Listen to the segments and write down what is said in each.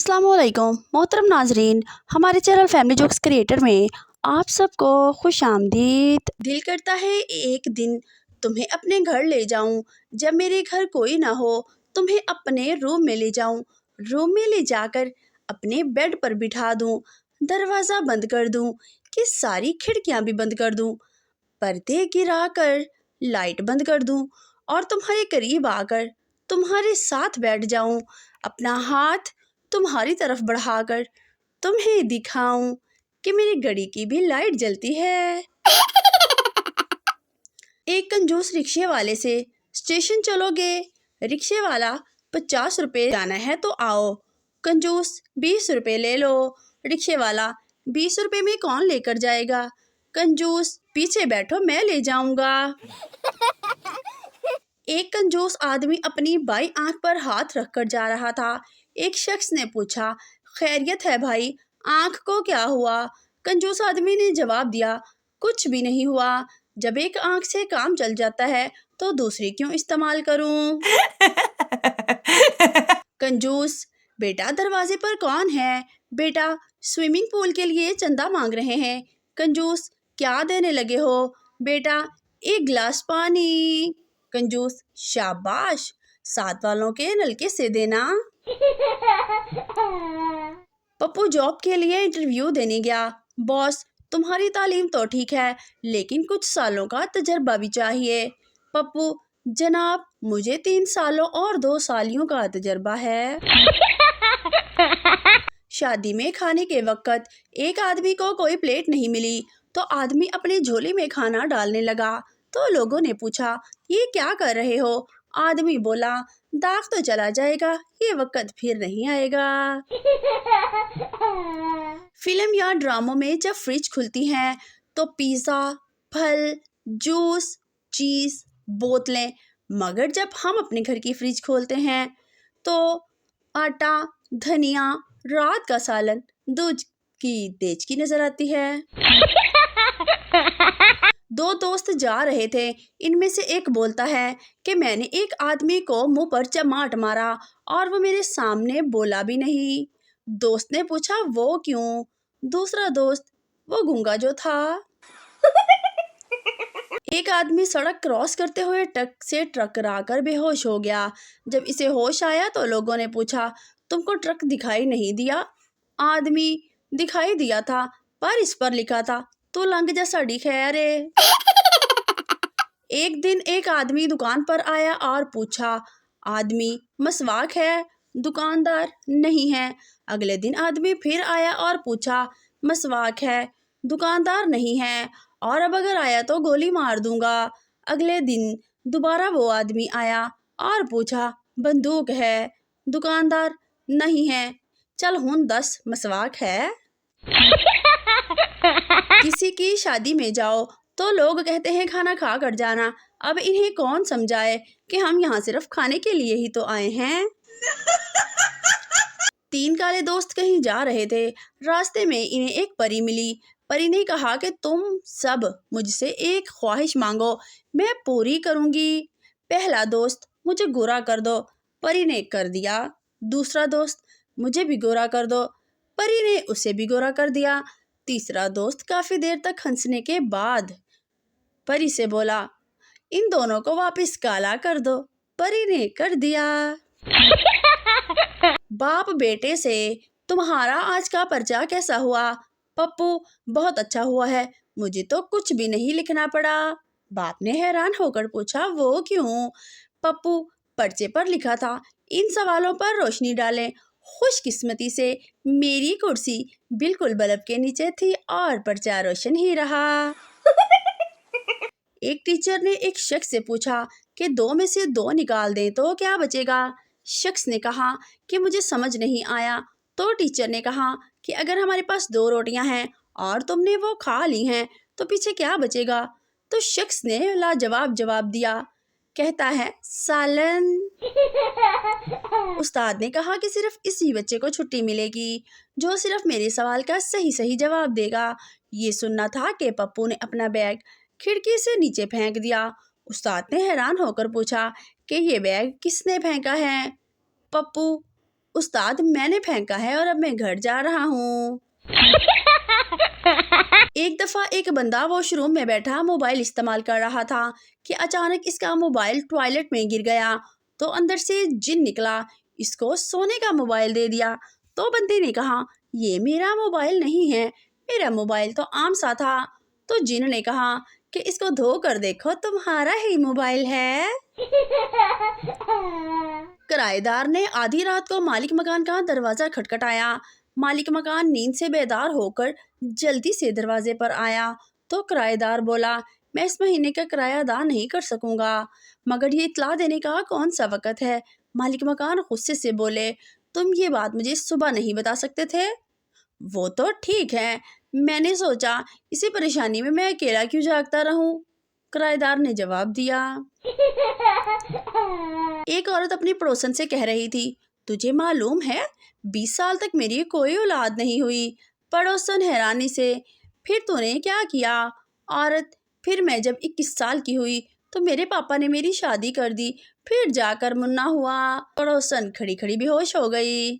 अस्सलाम वालेकुम मोहतरम नाजरीन, हमारे चैनल फैमिली जोक्स क्रिएटर में आप सबको खुश आमदीद। दिल करता है एक दिन तुम्हें अपने घर ले जाऊं, जब मेरे घर कोई ना हो तुम्हें अपने रूम में ले जाऊं, रूम में ले जाकर अपने बेड पर बिठा दूं, दरवाज़ा बंद कर दूं कि सारी खिड़कियां भी बंद कर दूं, पर्दे गिरा कर लाइट बंद कर दूं और तुम्हारे करीब आकर तुम्हारे साथ बैठ जाऊं, अपना हाथ तुम्हारी तरफ बढ़ाकर तुम्हें दिखाऊं कि मेरी घड़ी की भी लाइट जलती है। एक कंजूस रिक्शे वाले से, स्टेशन चलोगे? रिक्शे वाला, 50 रुपये जाना है तो आओ। कंजूस, 20 रुपये ले लो। रिक्शे वाला, 20 रुपये में कौन लेकर जाएगा? कंजूस, पीछे बैठो मैं ले जाऊंगा। एक कंजूस आदमी अपनी बाई आंख पर हाथ रखकर जा रहा था। एक शख्स ने पूछा, खैरियत है भाई, आंख को क्या हुआ? कंजूस आदमी ने जवाब दिया, कुछ भी नहीं हुआ, जब एक आंख से काम चल जाता है तो दूसरी क्यों इस्तेमाल करूं? कंजूस, बेटा दरवाजे पर कौन है? बेटा स्विमिंग पूल के लिए चंदा मांग रहे हैं। कंजूस, क्या देने लगे हो? बेटा एक गिलास पानी। कंजूस, शाबाश, साथ वालों के नलके से देना। पप्पू जॉब के लिए इंटरव्यू देने गया। बॉस, तुम्हारी तालीम तो ठीक है लेकिन कुछ सालों का तजर्बा भी चाहिए। पप्पू, जनाब मुझे 3 सालों और 2 सालियों का तजर्बा है। शादी में खाने के वक्त एक आदमी को कोई प्लेट नहीं मिली तो आदमी अपने झोले में खाना डालने लगा, तो लोगों ने पूछा, ये क्या कर रहे हो? आदमी बोला, दाग तो चला जाएगा, ये वक्त फिर नहीं आएगा। फिल्म या ड्रामों में जब फ्रिज खुलती है तो पिज़्ज़ा, फल, जूस, चीज़, बोतलें, मगर जब हम अपने घर की फ्रिज खोलते हैं तो आटा, धनिया, रात का सालन, दूध की देचकी नजर आती है। 2 दोस्त जा रहे थे, इनमें से एक बोलता है कि मैंने एक आदमी को मुंह पर चमाट मारा और वो मेरे सामने बोला भी नहीं। दोस्त ने पूछा, वो क्यों? दूसरा दोस्त, वो गूंगा जो था। एक आदमी सड़क क्रॉस करते हुए ट्रक से टकरा कर बेहोश हो गया। जब इसे होश आया तो लोगों ने पूछा, तुमको ट्रक दिखाई नहीं दिया? आदमी, दिखाई दिया था पर इस पर लिखा था, तू लंघ जा साड़ी खैर। एक दिन एक आदमी दुकान पर आया और पूछा, आदमी, मसवाक है? दुकानदार, नहीं है। अगले दिन आदमी फिर आया और पूछा, मसवाक है? दुकानदार, नहीं है, और अब अगर आया तो गोली मार दूंगा। अगले दिन दोबारा वो आदमी आया और पूछा, बंदूक है? दुकानदार, नहीं है। चल हुन 10 मसवाक है। किसी की शादी में जाओ तो लोग कहते हैं खाना खा कर जाना। अब इन्हें कौन समझाए कि हम यहाँ सिर्फ खाने के लिए ही तो आए हैं। 3 काले दोस्त कहीं जा रहे थे, रास्ते में इन्हें एक परी मिली। परी ने कहा कि तुम सब मुझसे एक ख्वाहिश मांगो, मैं पूरी करूंगी। पहला दोस्त, मुझे गोरा कर दो। परी ने कर दिया। दूसरा दोस्त, मुझे भी गोरा कर दो। परी ने उसे भी गोरा कर दिया। तीसरा दोस्त काफी देर तक हंसने के बाद परी से बोला, इन दोनों को वापस काला कर दो। परी ने कर दिया। बाप बेटे से, तुम्हारा आज का पर्चा कैसा हुआ? पप्पू, बहुत अच्छा हुआ है, मुझे तो कुछ भी नहीं लिखना पड़ा। बाप ने हैरान होकर पूछा, वो क्यों? पप्पू, पर्चे पर लिखा था, इन सवालों पर रोशनी डालें। खुशकिस्मती से मेरी कुर्सी बिल्कुल बल्ब के नीचे थी और पर्चा रोशन ही रहा। एक टीचर ने एक शख्स से पूछा कि 2 में से 2 निकाल दें तो क्या बचेगा? शख्स ने कहा कि मुझे समझ नहीं आया। तो टीचर ने कहा कि अगर हमारे पास 2 रोटियां हैं और तुमने वो खा ली हैं तो पीछे क्या बचेगा? तो शख्स ने लाजवाब जवाब दिया, कहता है, सालन। उस्ताद ने कहा कि सिर्फ इसी बच्चे को छुट्टी मिलेगी जो सिर्फ मेरे सवाल का सही सही जवाब देगा। ये सुनना था कि पप्पू ने अपना बैग खिड़की से नीचे फेंक दिया। उस्ताद ने हैरान होकर पूछा कि ये बैग किसने फेंका है? पप्पू, استاد میں نے پھینکا ہے اور اب میں گھر جا رہا ہوں۔ ایک دفعہ ایک بندہ واش روم میں بیٹھا موبائل استعمال کر رہا تھا کہ اچانک اس کا موبائل ٹوائلٹ میں گر گیا تو اندر سے جن نکلا، اس کو سونے کا موبائل دے دیا۔ تو بندے نے کہا یہ میرا موبائل نہیں ہے، میرا موبائل تو عام سا تھا۔ تو جن نے کہا کہ اس کو دھو کر دیکھو تمہارا ہی موبائل ہے۔ کرایہ دار نے آدھی رات کو مالک مکان کا دروازہ کھٹکھٹایا۔ مالک مکان نیند سے بیدار ہو کر جلدی سے دروازے پر آیا تو کرایہ دار بولا میں اس مہینے کا کرایہ ادا نہیں کر سکوں گا، مگر یہ اطلاع دینے کا کون سا وقت ہے؟ مالک مکان غصے سے بولے تم یہ بات مجھے صبح نہیں بتا سکتے تھے؟ وہ تو ٹھیک ہے، میں نے سوچا اسی پریشانی میں اکیلا کیوں جاگتا رہوں۔ کرایہ دار نے جواب دیا۔ ایک عورت اپنی پڑوسن سے کہہ رہی تھی تجھے معلوم ہے 20 سال تک میری کوئی اولاد نہیں ہوئی۔ پڑوسن حیرانی سے پھر تو نے کیا کیا؟ عورت پھر میں جب 21 سال کی ہوئی تو میرے پاپا نے میری شادی کر دی، پھر جا کر منا ہوا۔ پڑوسن کھڑی کھڑی بے ہوش ہو گئی۔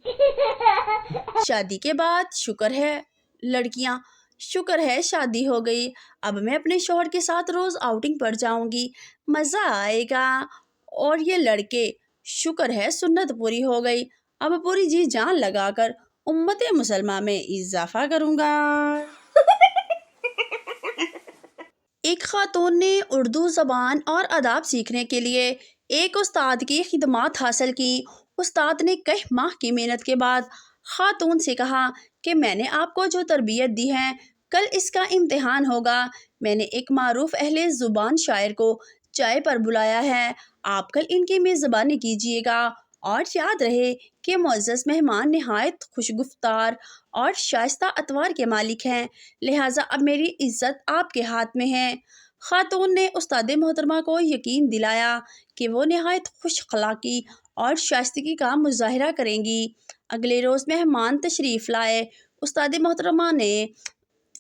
شادی کے بعد شکر ہے لڑکیاں، شکر ہے شادی ہو گئی، اب میں اپنے شوہر کے ساتھ روز آؤٹنگ پر جاؤں گی، مزہ آئے گا۔ اور یہ لڑکے شکر ہے سنت پوری ہو گئی، اب پوری جی جان لگا کر امت مسلمہ میں اضافہ کروں گا۔ ایک خاتون نے اردو زبان اور آداب سیکھنے کے لیے ایک استاد کی خدمات حاصل کی۔ استاد نے کئی ماہ کی محنت کے بعد خاتون سے کہا کہ میں نے آپ کو جو تربیت دی ہے کل اس کا امتحان ہوگا۔ میں نے ایک معروف اہل زبان شاعر کو چائے پر بلایا ہے، آپ کل ان کی میزبانی کیجیے گا، اور یاد رہے کہ معزز مہمان نہایت خوش گفتار اور شائستہ اطوار کے مالک ہیں، لہٰذا اب میری عزت آپ کے ہاتھ میں ہے۔ خاتون نے استاد محترمہ کو یقین دلایا کہ وہ نہایت خوش اخلاقی اور شائستگی کا مظاہرہ کریں گی۔ اگلے روز مہمان تشریف لائے۔ استاد محترمہ نے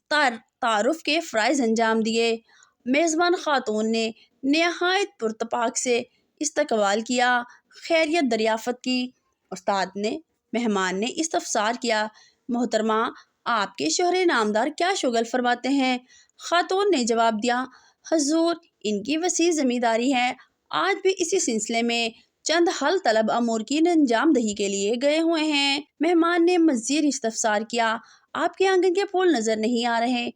تعارف کے فرائض انجام دیے۔ میزبان خاتون نے نہایت پرتپاک سے استقبال کیا، خیریت دریافت کی۔ استاد نے مہمان نے استفسار کیا محترمہ آپ کے شوہر نامدار کیا شغل فرماتے ہیں؟ خاتون نے جواب دیا حضور ان کی وسیع ذمہ داری ہے، آج بھی اسی سلسلے میں چند حل طلب امور کی انجام دہی کے لیے گئے ہوئے ہیں۔ مہمان نے مزید استفسار کیا آپ کے آنگن کے پھول نظر نہیں آ رہے؟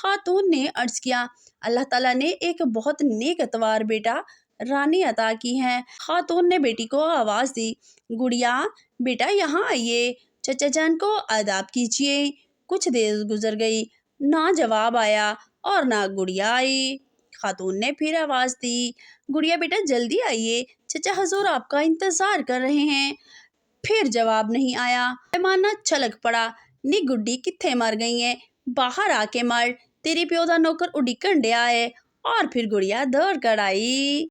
خاتون نے عرض کیا اللہ تعالیٰ نے ایک بہت نیک اتوار بیٹا رانی عطا کی ہے۔ خاتون نے بیٹی کو آواز دی گڑیا بیٹا یہاں آئیے، چچا جان کو آداب کیجیے۔ کچھ دیر گزر گئی، نہ جواب آیا اور نہ گڑیا آئی۔ خاتون نے پھر آواز دی گڑیا بیٹا جلدی آئیے، چچا حضور آپ کا انتظار کر رہے ہیں۔ پھر جواب نہیں آیا۔ مہمان چھلک پڑا نی گڈی کتھے مر گئی ہیں، باہر آ کے مر، تیری پیو دا نوکر اڈی کنڈے آئے۔ اور پھر گڑیا دوڑ کر آئی۔